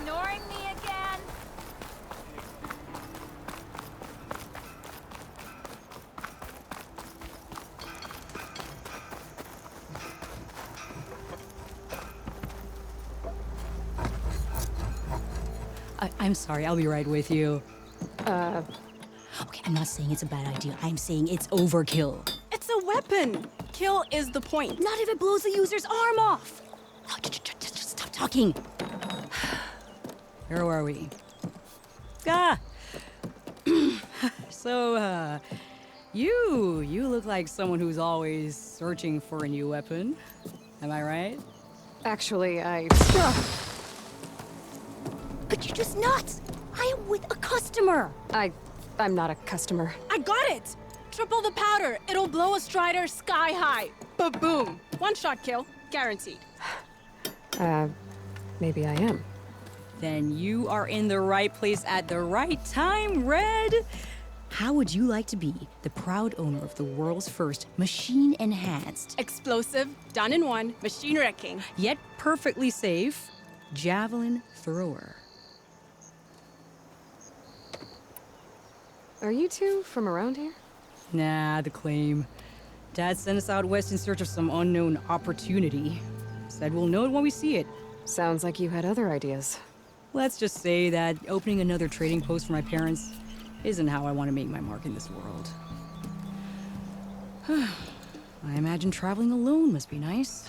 ignoring me again? I'm sorry, I'll be right with you. Okay, I'm not saying it's a bad idea. I'm saying it's overkill. It's a weapon. Kill is the point. Not if it blows the user's arm off. Oh, just stop talking. Where are we? Ah! So, you look like someone who's always searching for a new weapon. Am I right? Actually, But you're just nuts! I am with a customer! I'm not a customer. I got it. Triple the powder. It'll blow a Strider sky high. Ba-boom. One shot kill. Guaranteed. Maybe I am. Then you are in the right place at the right time, Red! How would you like to be the proud owner of the world's first machine-enhanced, Explosive, done in one, machine wrecking. yet perfectly safe, javelin thrower? Are you two from around here? Nah, the claim. Dad sent us out west in search of some unknown opportunity. Said we'll know it when we see it. Sounds like you had other ideas. Let's just say that opening another trading post for my parents isn't how I want to make my mark in this world. I imagine traveling alone must be nice.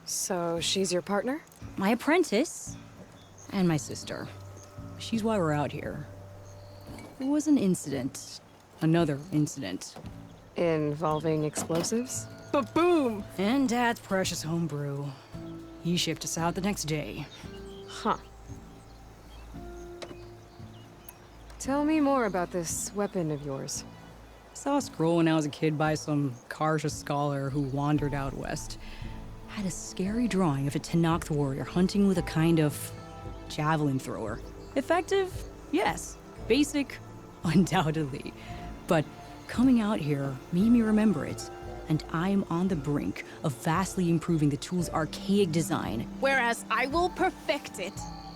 So she's your partner? My apprentice and my sister. She's why we're out here. There was an incident. Another incident. Involving explosives? Ba-boom. And Dad's precious homebrew. He shipped us out the next day. Huh. Tell me more about this weapon of yours. Saw a scroll when I was a kid by some Karja scholar who wandered out west. Had a scary drawing of a Tenakth warrior hunting with a kind of javelin thrower. Effective? Yes. Basic? Undoubtedly. But coming out here made me remember it. And I'm on the brink of vastly improving the tool's archaic design. Whereas I will perfect it.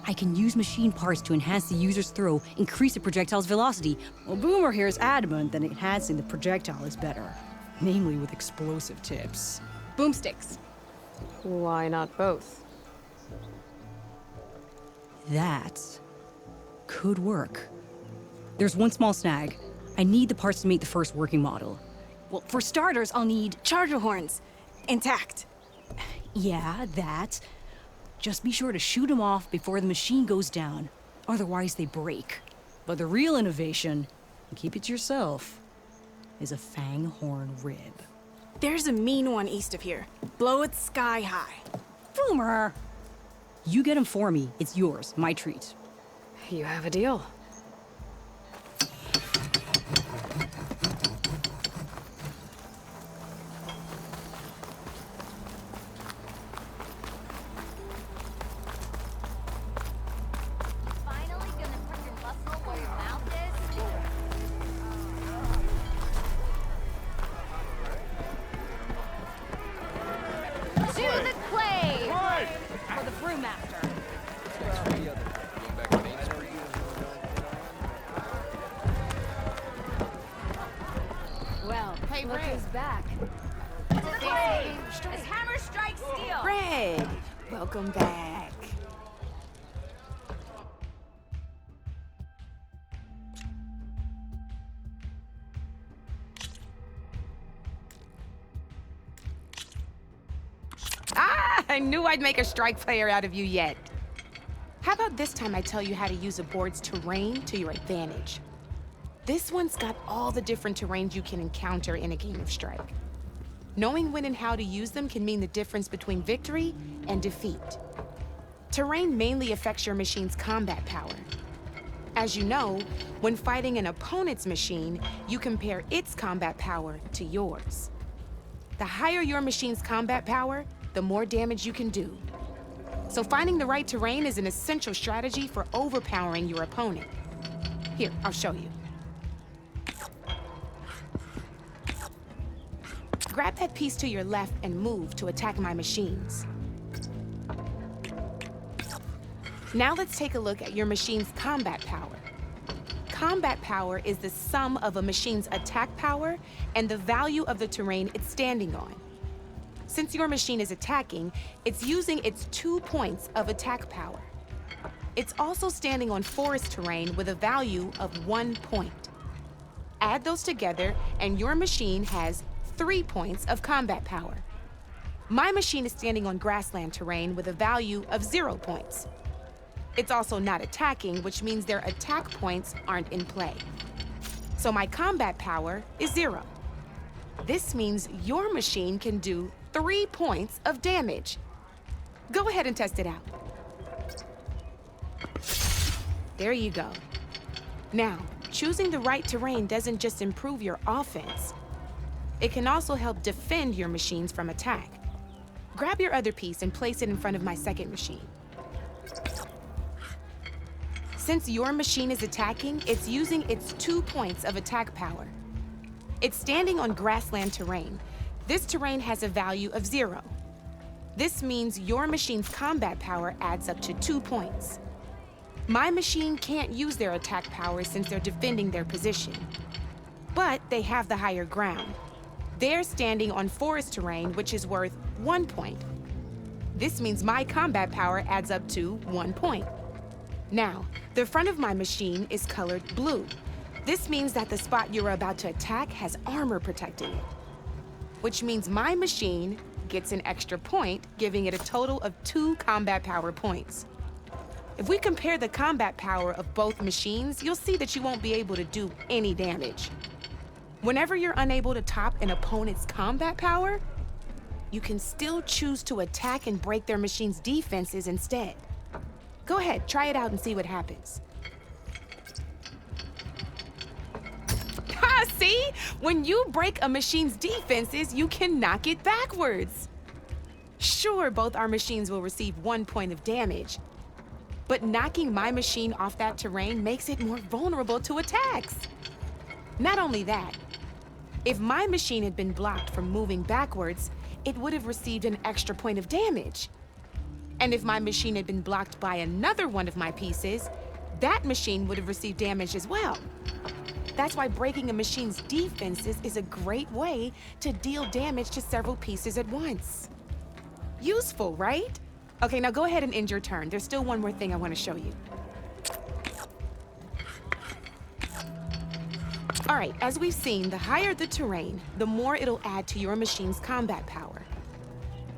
I can use machine parts to enhance the user's throw, increase the projectile's velocity. Well, Boomer here is adamant that enhancing the projectile is better. Namely with explosive tips. Boomsticks. Why not both? That could work. There's one small snag. I need the parts to make the first working model. Well, for starters, I'll need charger horns. Intact. Yeah, that. Just be sure to shoot them off before the machine goes down. Otherwise, they break. But the real innovation, and keep it to yourself, is a fang horn rib. There's a mean one east of here. Blow it sky high. Boomer! You get him for me. It's yours. My treat. You have a deal. Finally gonna put your muscle where your mouth is? To the clay! For the brewmaster. Well, Hey, look Ray. who's back. To the clay! As hammer strikes steel! Red, welcome back. I knew I'd make a strike player out of you yet. How about this time I tell you how to use a board's terrain to your advantage? This one's got all the different terrains you can encounter in a game of Strike. Knowing when and how to use them can mean the difference between victory and defeat. Terrain mainly affects your machine's combat power. As you know, when fighting an opponent's machine, you compare its combat power to yours. The higher your machine's combat power, the more damage you can do. So finding the right terrain is an essential strategy for overpowering your opponent. Here, I'll show you. grab that piece to your left and move to attack my machines. Now let's take a look at your machine's combat power. Combat power is the sum of a machine's attack power and the value of the terrain it's standing on. Since your machine is attacking, it's using its 2 points of attack power. It's also standing on forest terrain with a value of 1 point. Add those together, and your machine has 3 points of combat power. My machine is standing on grassland terrain with a value of 0 points. It's also not attacking, which means their attack points aren't in play. So my combat power is 0. This means your machine can do 3 points of damage. Go ahead and test it out. There you go. Now, choosing the right terrain doesn't just improve your offense. It can also help defend your machines from attack. Grab your other piece and place it in front of my second machine. Since your machine is attacking, it's using its 2 points of attack power. It's standing on grassland terrain. This terrain has a value of 0. This means your machine's combat power adds up to 2 points. My machine can't use their attack power since they're defending their position. But they have the higher ground. They're standing on forest terrain, which is worth 1 point. This means my combat power adds up to 1 point. Now, the front of my machine is colored blue. This means that the spot you're about to attack has armor protecting it, which means my machine gets an extra point, giving it a total of 2 combat power points. If we compare the combat power of both machines, you'll see that you won't be able to do any damage. Whenever you're unable to top an opponent's combat power, you can still choose to attack and break their machine's defenses instead. Go ahead, try it out and see what happens. Ha, see? When you break a machine's defenses, you can knock it backwards. Sure, both our machines will receive 1 point of damage, but knocking my machine off that terrain makes it more vulnerable to attacks. Not only that, if my machine had been blocked from moving backwards, it would have received an extra point of damage. And if my machine had been blocked by another one of my pieces, that machine would have received damage as well. That's why breaking a machine's defenses is a great way to deal damage to several pieces at once. Useful, right? Okay, now go ahead and end your turn. There's still one more thing I want to show you. All right, as we've seen, the higher the terrain, the more it'll add to your machine's combat power.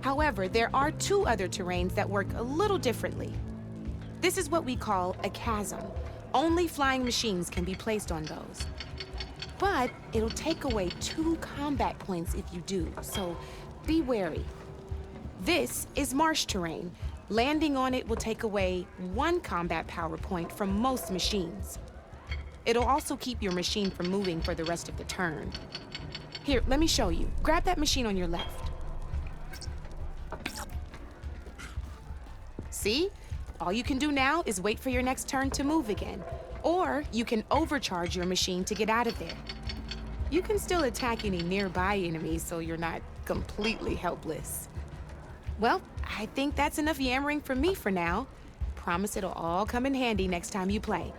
However, there are 2 other terrains that work a little differently. This is what we call a chasm. Only flying machines can be placed on those. But it'll take away 2 combat points if you do, so be wary. This is marsh terrain. Landing on it will take away 1 combat power point from most machines. It'll also keep your machine from moving for the rest of the turn. Here, let me show you. Grab that machine on your left. See? All you can do now is wait for your next turn to move again. Or you can overcharge your machine to get out of there. You can still attack any nearby enemies so you're not completely helpless. Well, I think that's enough yammering from me for now. Promise it'll all come in handy next time you play.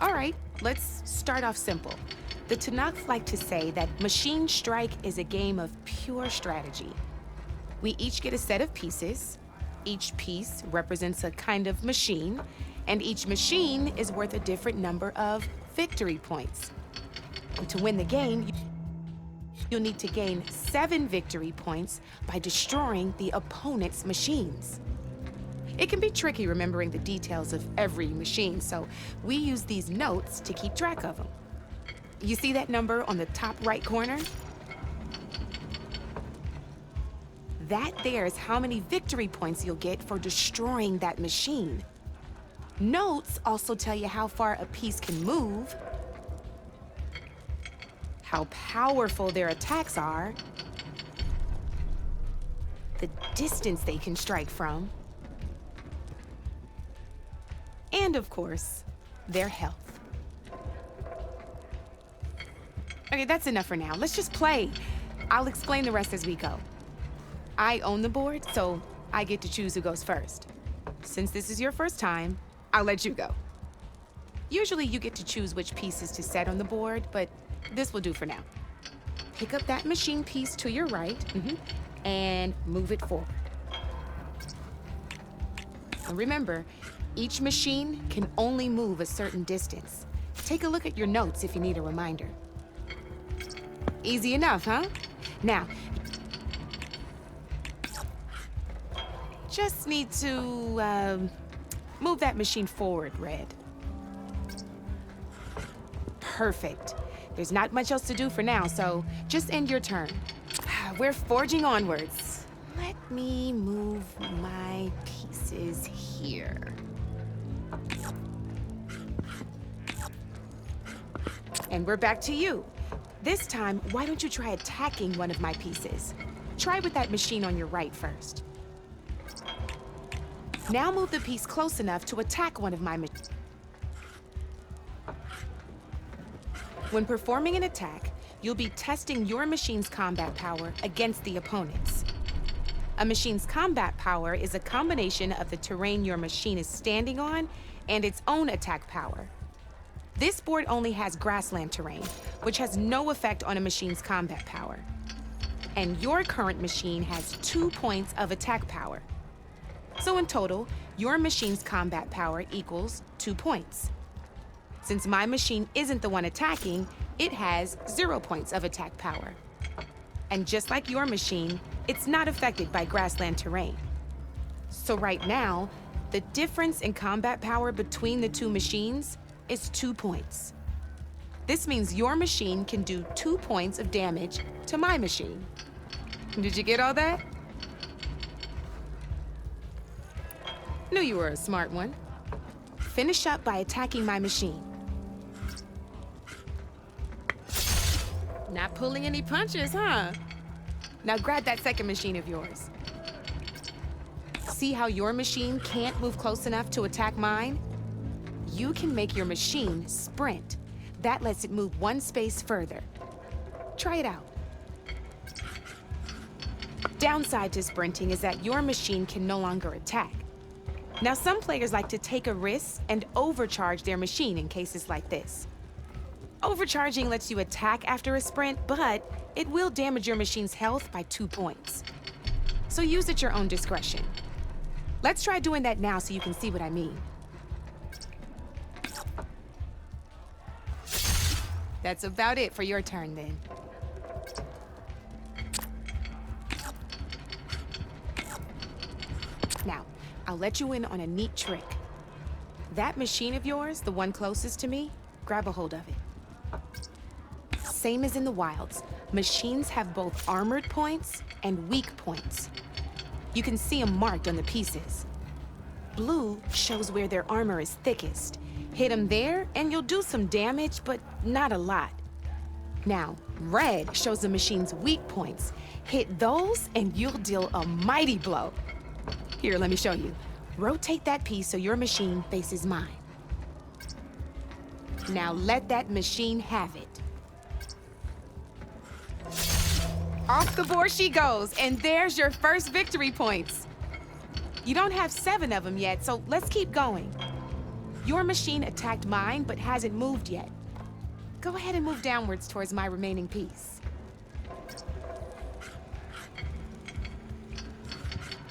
All right, let's start off simple. The Tenakth like to say that Machine Strike is a game of pure strategy. We each get a set of pieces. Each piece represents a kind of machine, and each machine is worth a different number of victory points. And to win the game, you'll need to gain 7 victory points by destroying the opponent's machines. It can be tricky remembering the details of every machine, so we use these notes to keep track of them. You see that number on the top right corner? That there is how many victory points you'll get for destroying that machine. Notes also tell you how far a piece can move, how powerful their attacks are, the distance they can strike from, and of course, their health. Okay, that's enough for now. Let's just play. I'll explain the rest as we go. I own the board, so I get to choose who goes first. Since this is your first time, I'll let you go. Usually you get to choose which pieces to set on the board, but this will do for now. Pick up that machine piece to your right, and move it forward. And remember, each machine can only move a certain distance. Take a look at your notes if you need a reminder. Easy enough, huh? Now, just need to move that machine forward, Red. Perfect. There's not much else to do for now, so just end your turn. We're forging onwards. Let me move my pieces here. And we're back to you. This time, why don't you try attacking one of my pieces? Try with that machine on your right first. Now move the piece close enough to attack one of my machines. When performing an attack, you'll be testing your machine's combat power against the opponent's. A machine's combat power is a combination of the terrain your machine is standing on and its own attack power. This board only has grassland terrain, which has no effect on a machine's combat power. And your current machine has 2 points of attack power. So in total, your machine's combat power equals 2 points. Since my machine isn't the one attacking, it has 0 points of attack power. And just like your machine, it's not affected by grassland terrain. So right now, the difference in combat power between the two machines is 2 points. This means your machine can do 2 points of damage to my machine. Did you get all that? Knew you were a smart one. Finish up by attacking my machine. Not pulling any punches, huh? Now grab that second machine of yours. See how your machine can't move close enough to attack mine? You can make your machine sprint. That lets it move 1 space further. Try it out. Downside to sprinting is that your machine can no longer attack. Now, some players like to take a risk and overcharge their machine in cases like this. Overcharging lets you attack after a sprint, but it will damage your machine's health by 2 points. So use at your own discretion. Let's try doing that now so you can see what I mean. That's about it for your turn, then. Now, I'll let you in on a neat trick. That machine of yours, the one closest to me, grab a hold of it. Same as in the wilds, machines have both armored points and weak points. You can see them marked on the pieces. Blue shows where their armor is thickest. Hit them there, and you'll do some damage, but not a lot. Now, red shows the machine's weak points. Hit those, and you'll deal a mighty blow. Here, let me show you. Rotate that piece so your machine faces mine. Now let that machine have it. Off the board she goes, and there's your first victory points. You don't have 7 of them yet, so let's keep going. Your machine attacked mine, but hasn't moved yet. Go ahead and move downwards towards my remaining piece.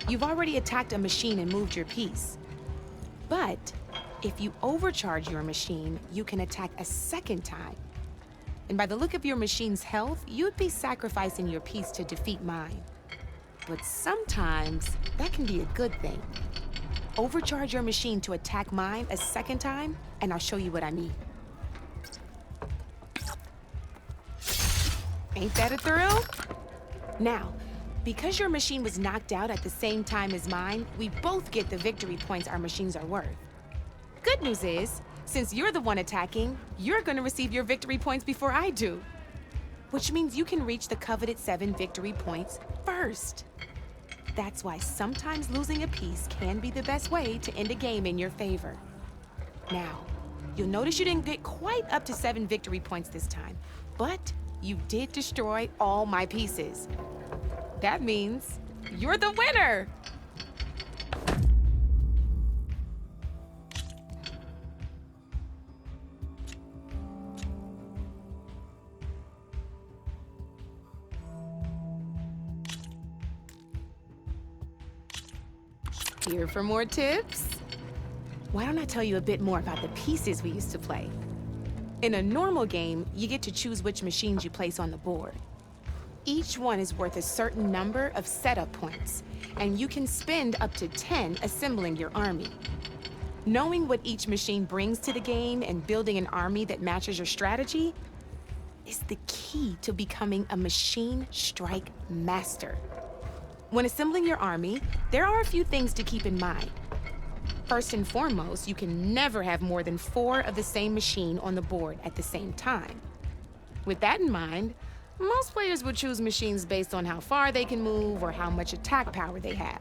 You've already attacked a machine and moved your piece. But if you overcharge your machine, you can attack a second time. And by the look of your machine's health, you'd be sacrificing your piece to defeat mine. But sometimes that can be a good thing. Overcharge your machine to attack mine a second time, and I'll show you what I mean. Ain't that a thrill? Now, because your machine was knocked out at the same time as mine, we both get the victory points our machines are worth. Good news is, since you're the one attacking, you're gonna receive your victory points before I do. Which means you can reach the coveted 7 victory points first. That's why sometimes losing a piece can be the best way to end a game in your favor. Now, you'll notice you didn't get quite up to 7 victory points this time, but you did destroy all my pieces. That means you're the winner! Here for more tips? Why don't I tell you a bit more about the pieces we used to play? In a normal game, you get to choose which machines you place on the board. Each one is worth a certain number of setup points, and you can spend up to 10 assembling your army. Knowing what each machine brings to the game and building an army that matches your strategy is the key to becoming a machine strike master. When assembling your army, there are a few things to keep in mind. First and foremost, you can never have more than 4 of the same machine on the board at the same time. With that in mind, most players would choose machines based on how far they can move or how much attack power they have.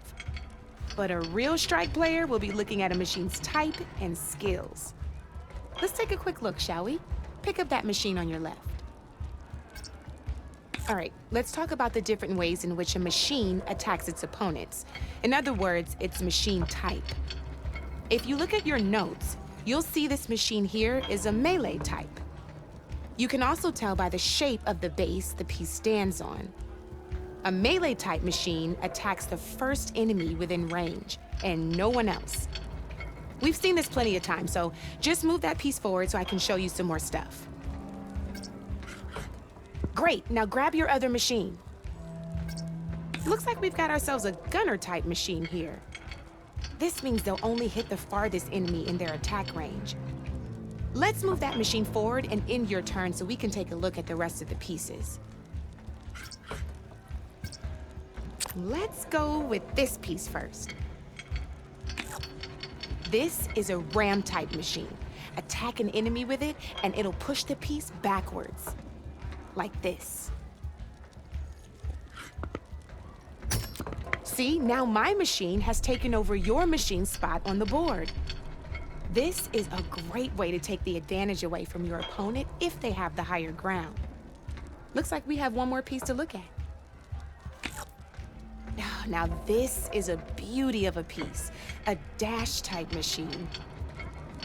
But a real strike player will be looking at a machine's type and skills. Let's take a quick look, shall we? Pick up that machine on your left. All right, let's talk about the different ways in which a machine attacks its opponents. In other words, its machine type. If you look at your notes, you'll see this machine here is a melee type. You can also tell by the shape of the base the piece stands on. A melee type machine attacks the first enemy within range, and no one else. We've seen this plenty of times, so just move that piece forward so I can show you some more stuff. Great, now grab your other machine. Looks like we've got ourselves a gunner-type machine here. This means they'll only hit the farthest enemy in their attack range. Let's move that machine forward and end your turn so we can take a look at the rest of the pieces. Let's go with this piece first. This is a ram-type machine. Attack an enemy with it, and it'll push the piece backwards. Like this. See, now my machine has taken over your machine's spot on the board. This is a great way to take the advantage away from your opponent if they have the higher ground. Looks like we have one more piece to look at. Now this is a beauty of a piece, a dash-type machine.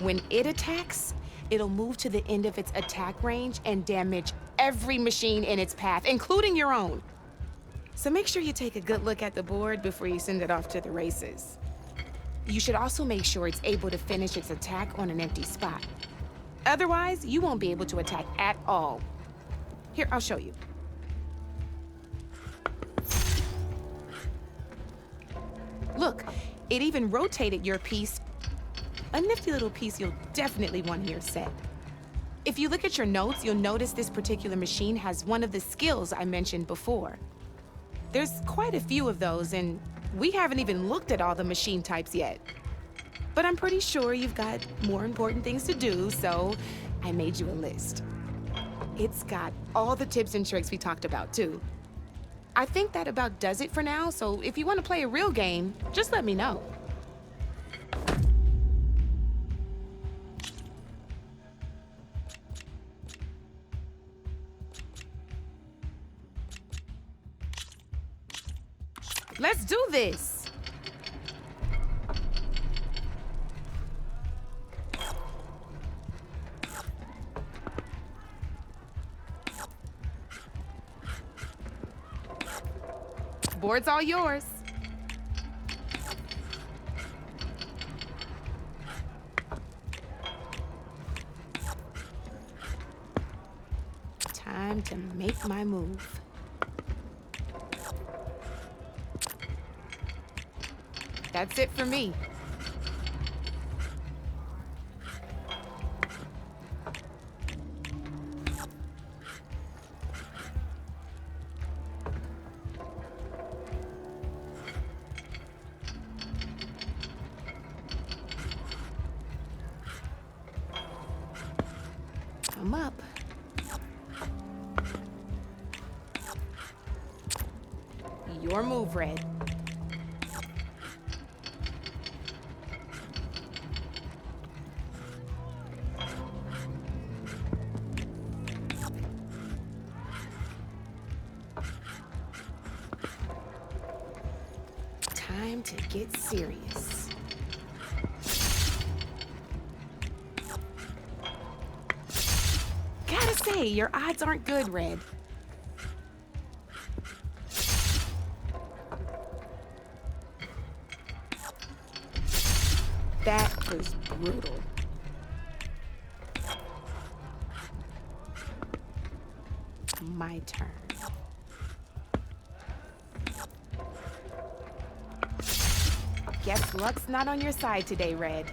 When it attacks, it'll move to the end of its attack range and damage every machine in its path, including your own. So make sure you take a good look at the board before you send it off to the races. You should also make sure it's able to finish its attack on an empty spot. Otherwise, you won't be able to attack at all. Here, I'll show you. Look, it even rotated your piece. A nifty little piece you'll definitely want in your set. If you look at your notes, you'll notice this particular machine has one of the skills I mentioned before. There's quite a few of those, and we haven't even looked at all the machine types yet. But I'm pretty sure you've got more important things to do, so I made you a list. It's got all the tips and tricks we talked about, too. I think that about does it for now, so if you want to play a real game, just let me know. Let's do this! Board's all yours. Time to make my move. That's it for me. I'm up. Your move, Red. time to get serious. Gotta say, your odds aren't good, Red. That was brutal. My turn. Guess luck's not on your side today, Red.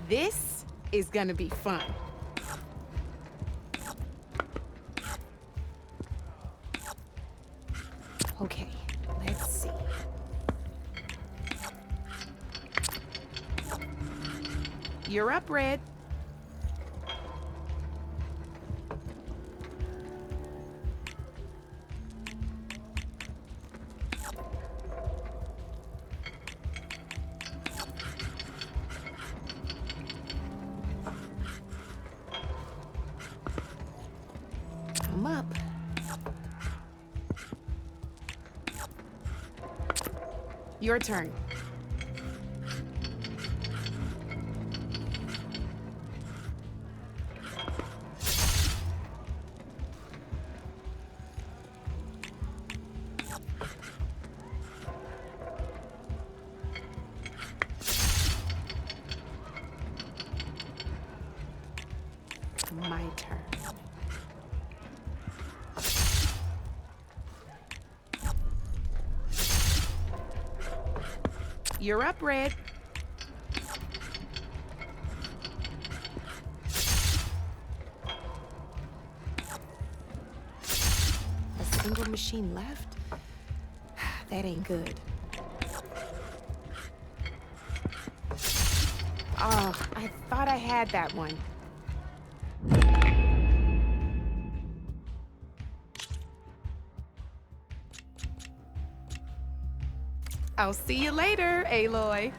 This is gonna be fun. Okay, let's see. You're up, Red. I'm up. Your turn. My turn. You're up, Red. A single machine left? That ain't good. Oh, I thought I had that one. I'll see you later, Aloy.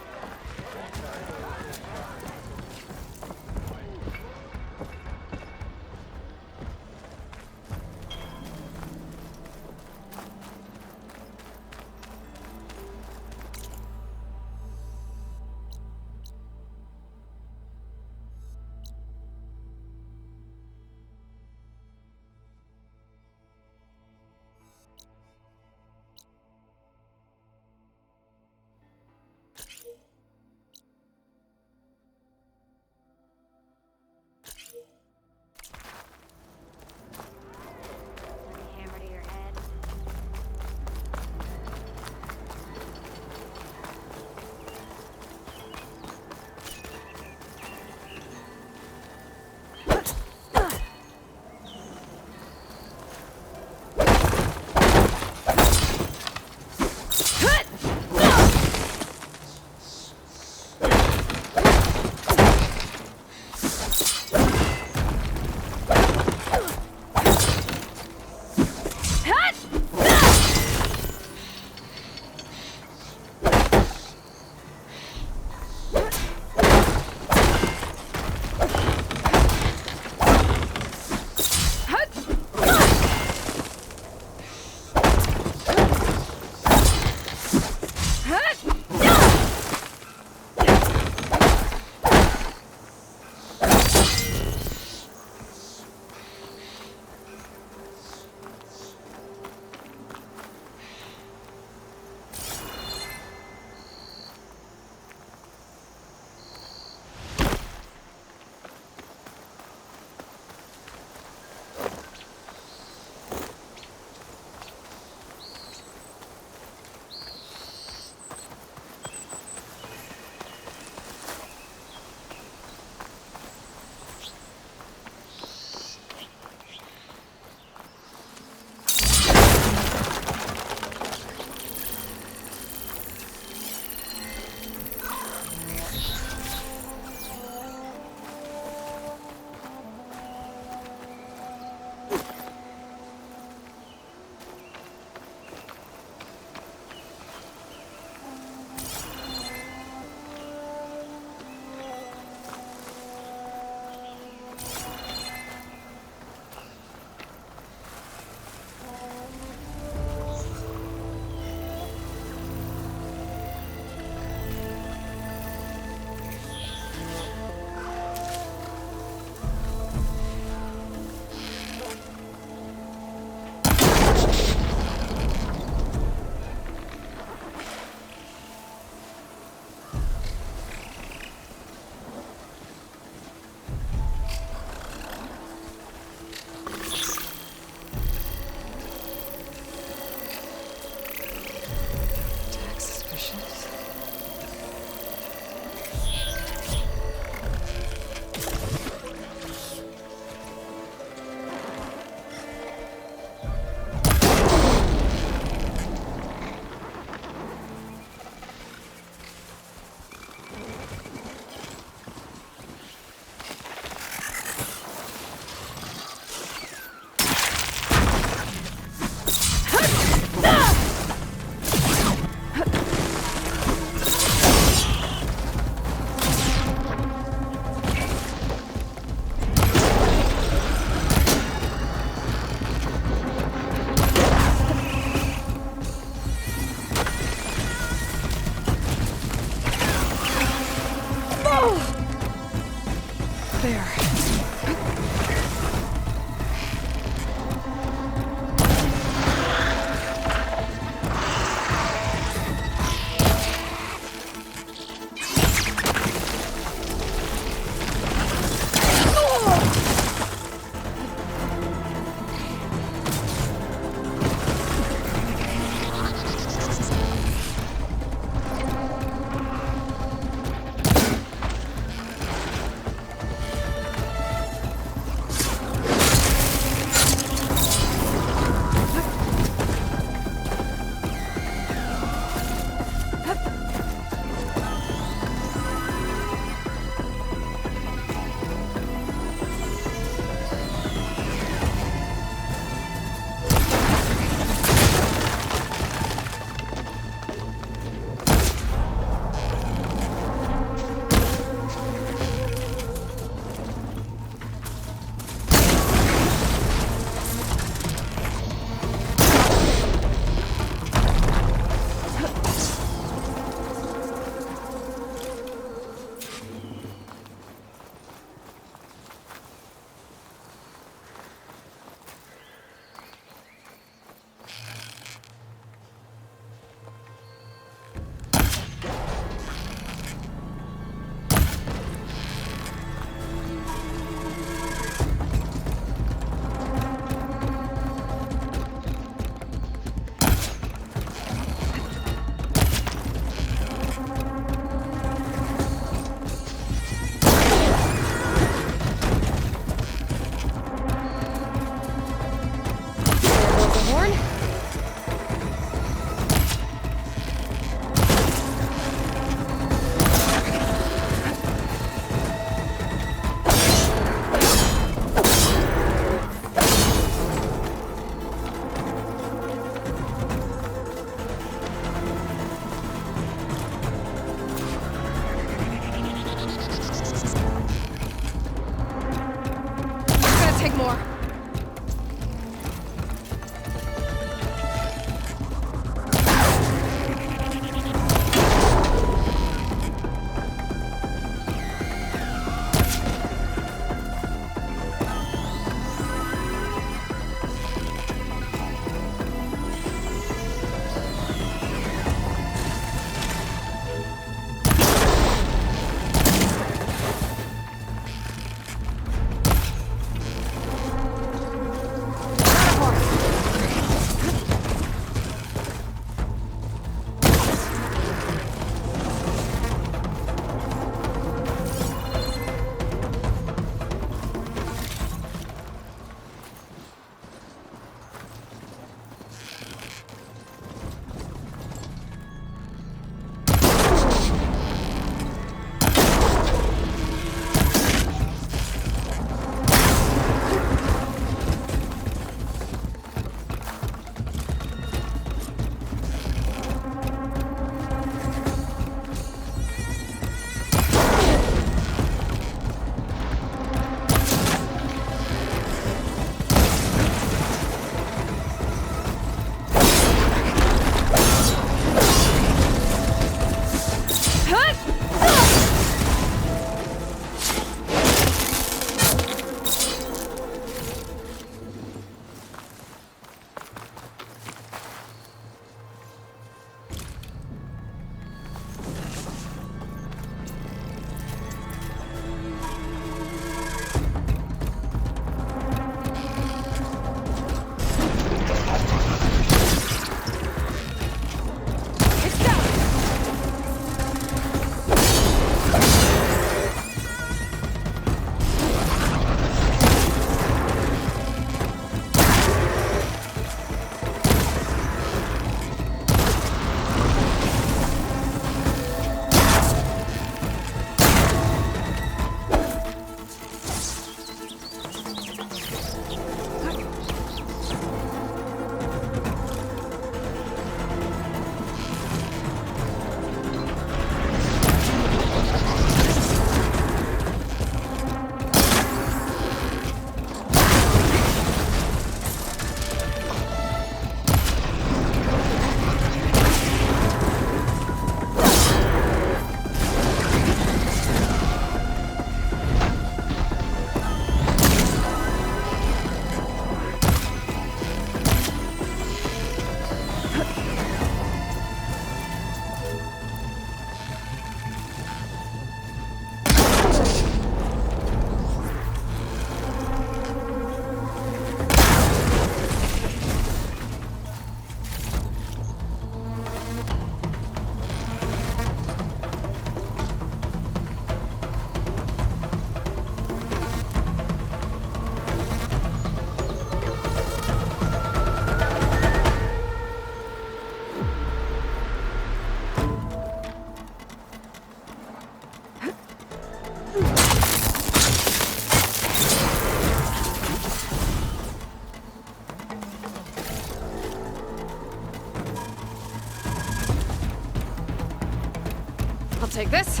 take this.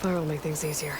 Fire will make things easier.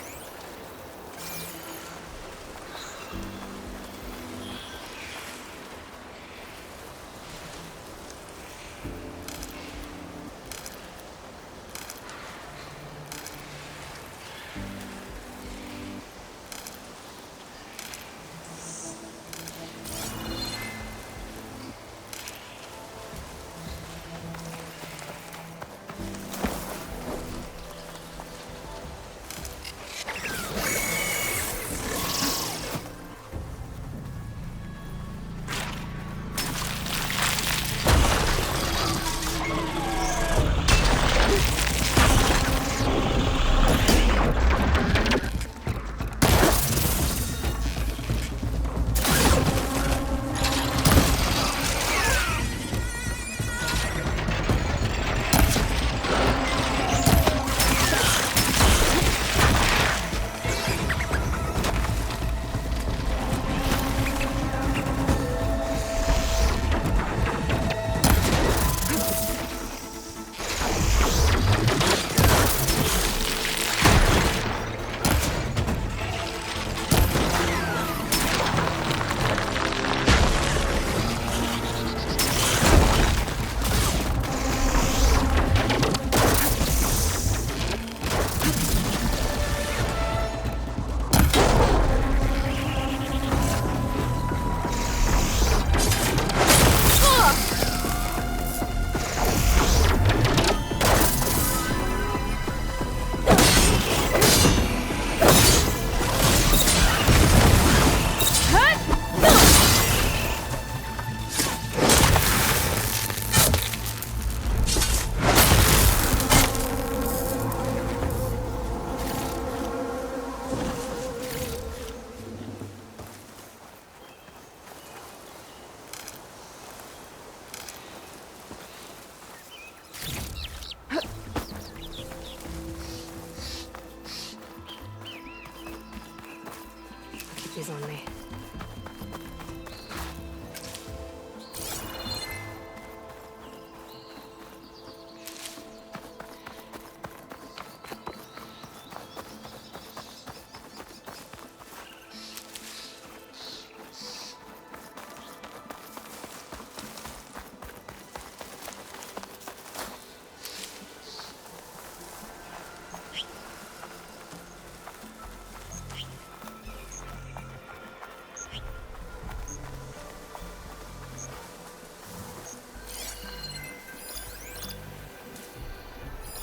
Keep these on me.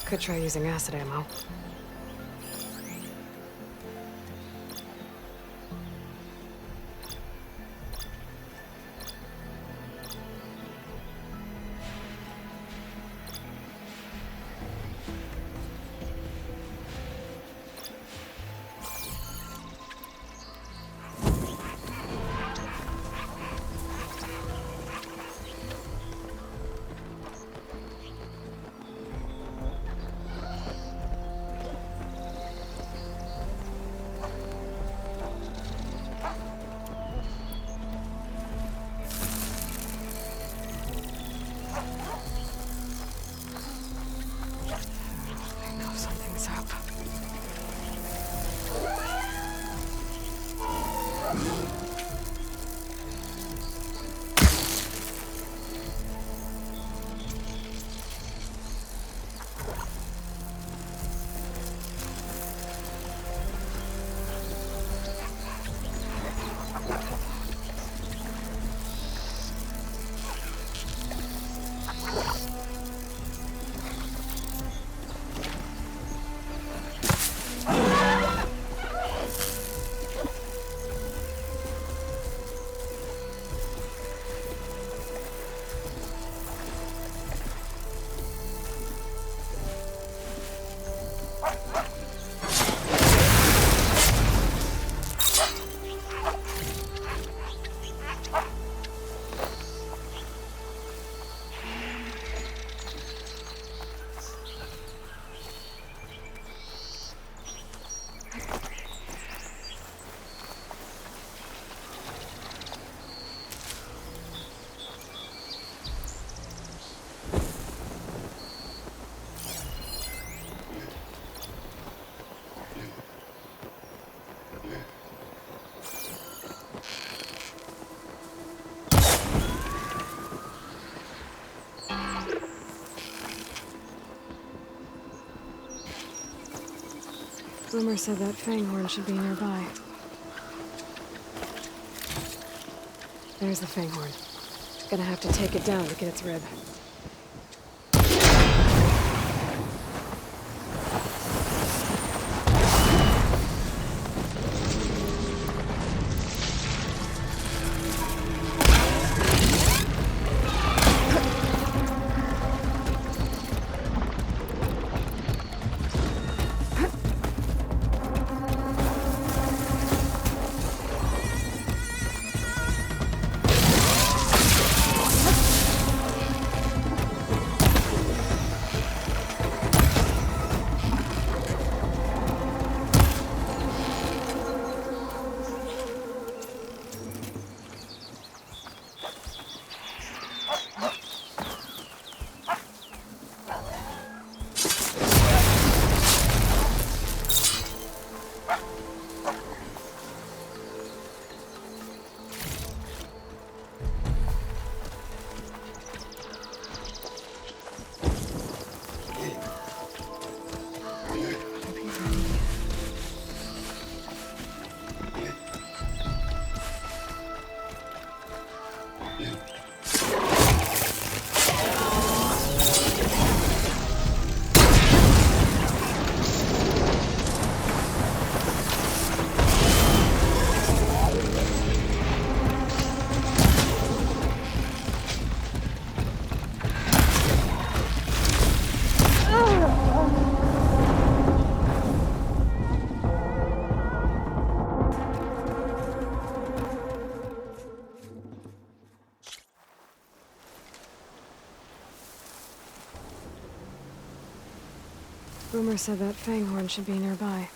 Could try using acid ammo. Something's up. Rumor said that Fanghorn should be nearby. There's the Fanghorn. Gonna have to take it down to get its rib. Rumor said that Fanghorn should be nearby.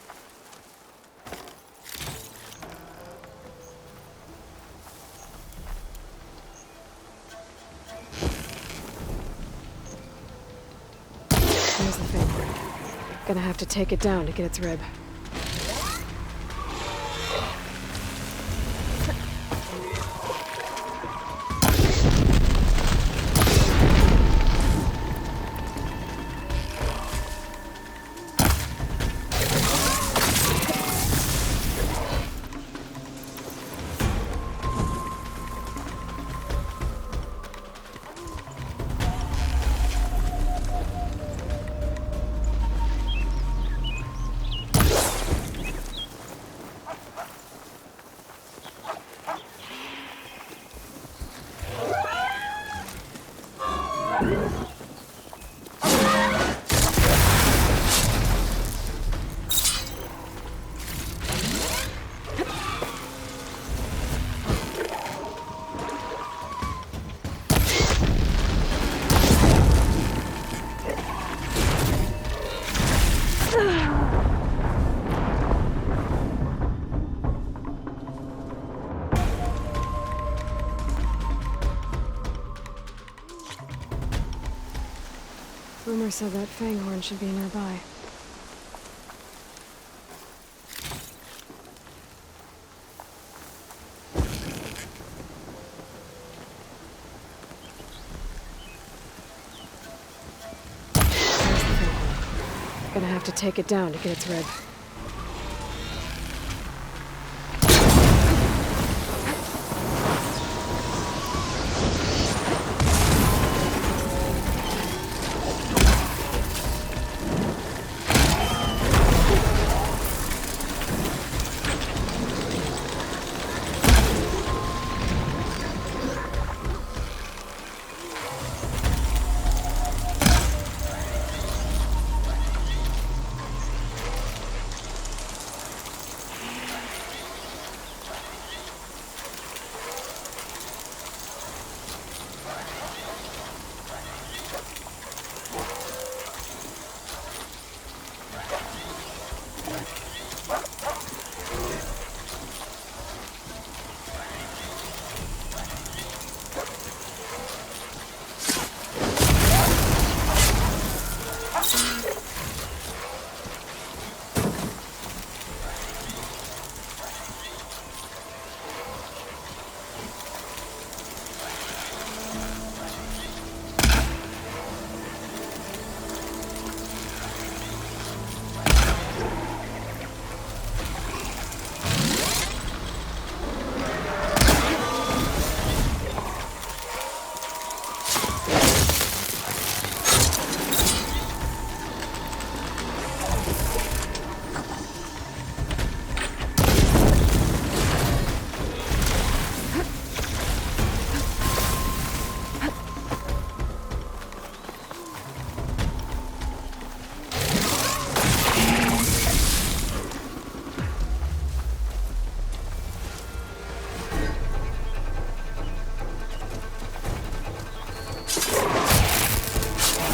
There's the Fanghorn. Gonna have to take it down to get its rib. Boomer said that Fanghorn should be nearby. There's the Fanghorn. Gonna have to take it down to get its red.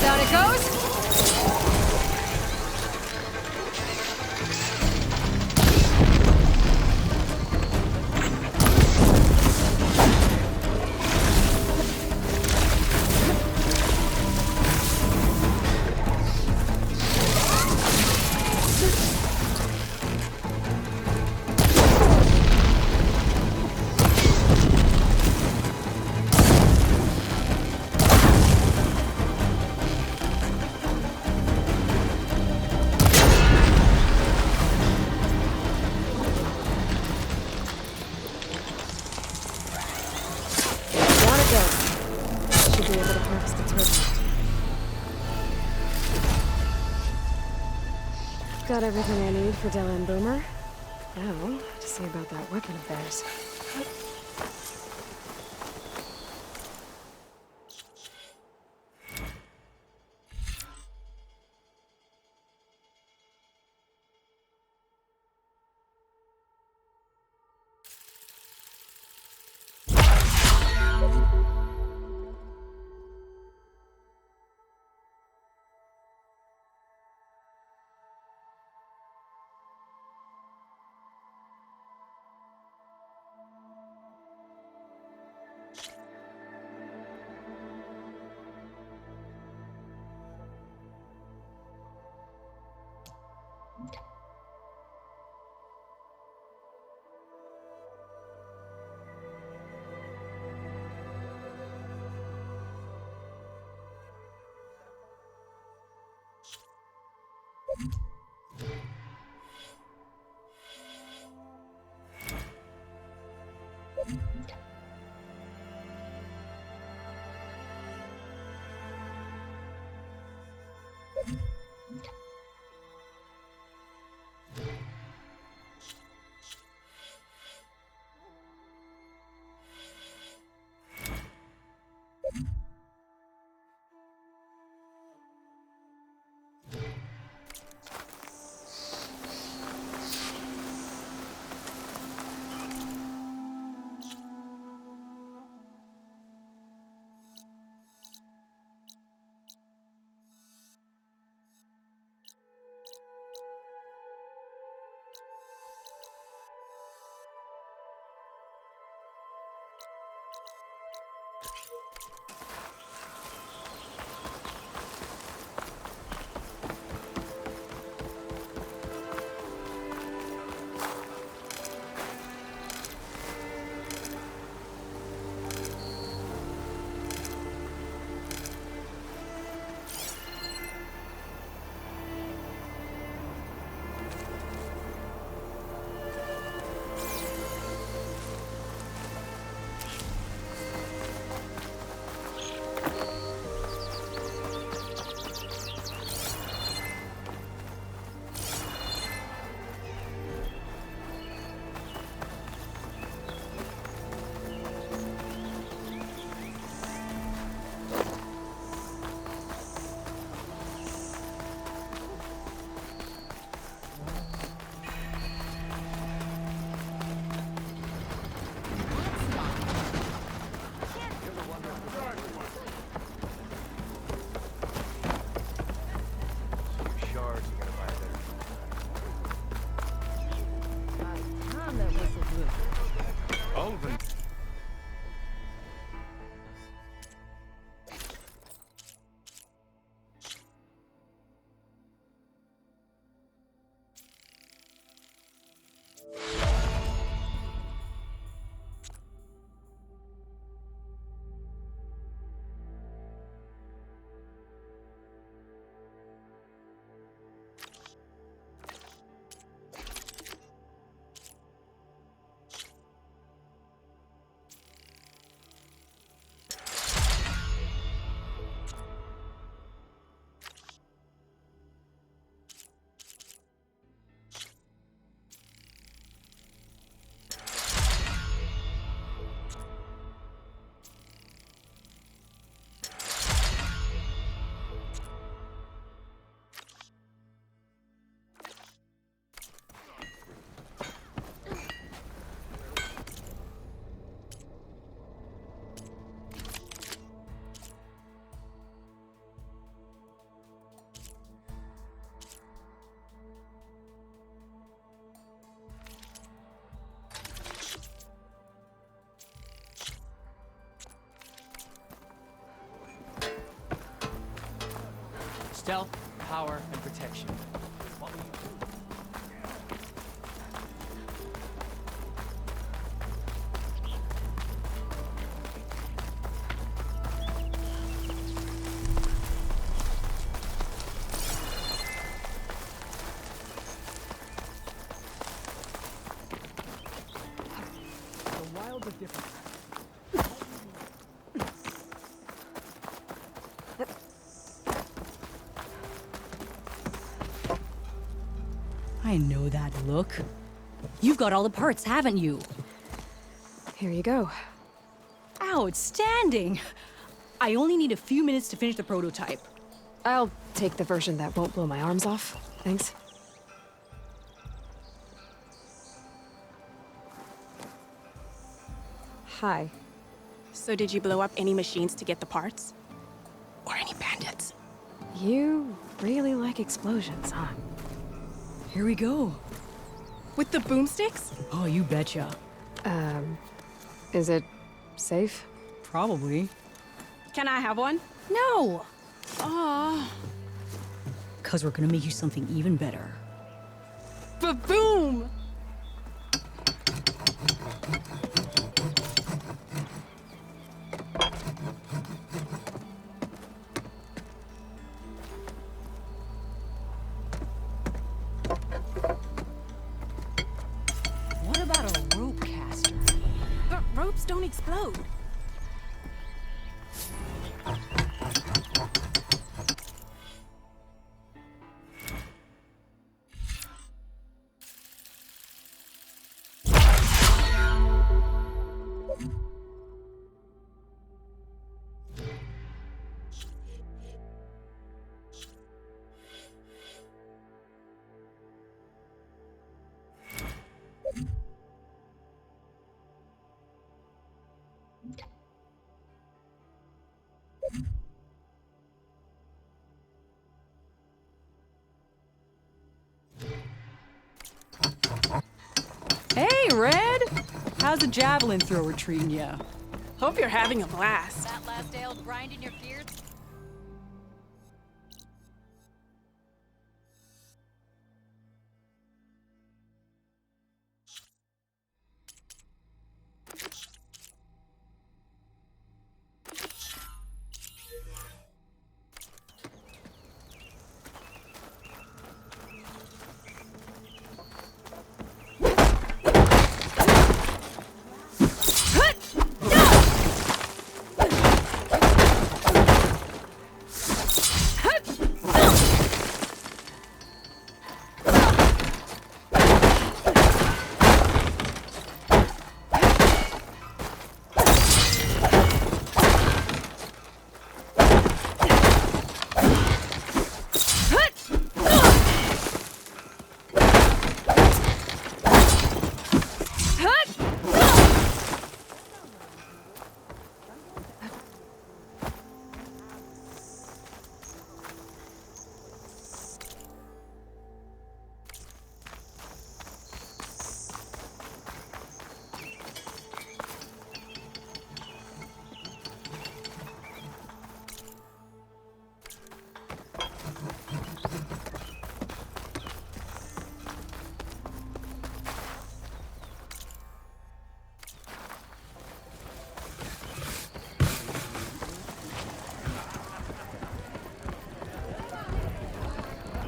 Down it goes. Down it goes. Should be able to harvest its red. Got everything I need for Della and Boomer. Now, to see about that weapon of theirs. Stealth, power, and protection. What will you do? The wilds are different. I know that look. You've got all the parts, haven't you? Here you go. Outstanding! I only need a few minutes to finish the prototype. I'll take the version that won't blow my arms off. Thanks. Hi. So did you blow up any machines to get the parts? Or any bandits? You really like explosions, huh? Here we go. With the boomsticks? Oh, you betcha. Is it safe? Probably. Can I have one? No! Aw. Cause we're gonna make you something even better. Ba-boom! What about a rope caster? But ropes don't explode. Hey, Red! How's the javelin thrower treating ya? Hope you're having a blast. That last ale grinding your gears?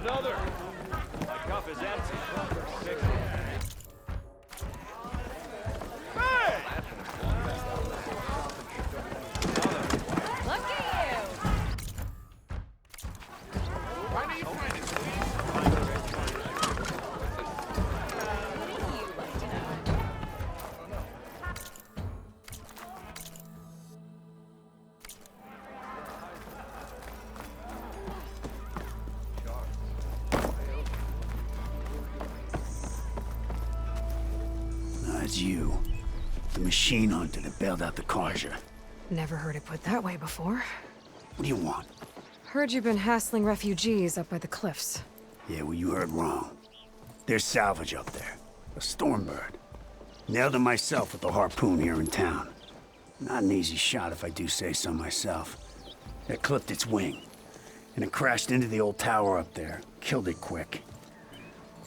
Another! My cup is empty. Hey! Look at you! Why do you find it, It's you. The machine hunter that bailed out the Carja. Never heard it put that way before. What do you want? Heard you've been hassling refugees up by the cliffs. Yeah, well, you heard wrong. There's salvage up there. A Stormbird. Nailed him myself with the harpoon here in town. Not an easy shot if I do say so myself. That clipped its wing. and it crashed into the old tower up there. Killed it quick.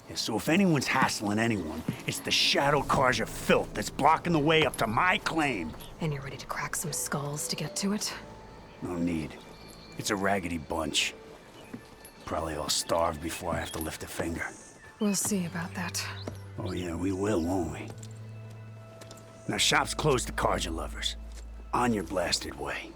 Yeah, so if anyone's hassling anyone, it's the Shadow Carja filth that's blocking the way up to my claim. And you're ready to crack some skulls to get to it? No need. It's a raggedy bunch. Probably all starved before I have to lift a finger. We'll see about that. Oh yeah, we will, won't we? Now, shop's closed to Carja lovers. On your blasted way.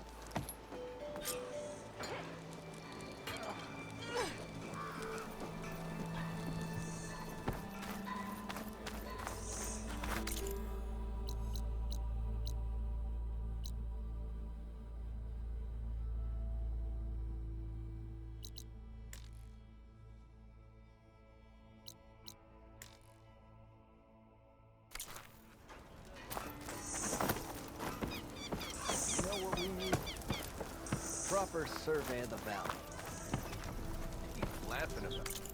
Proper survey of the valley. Keep laughing about it.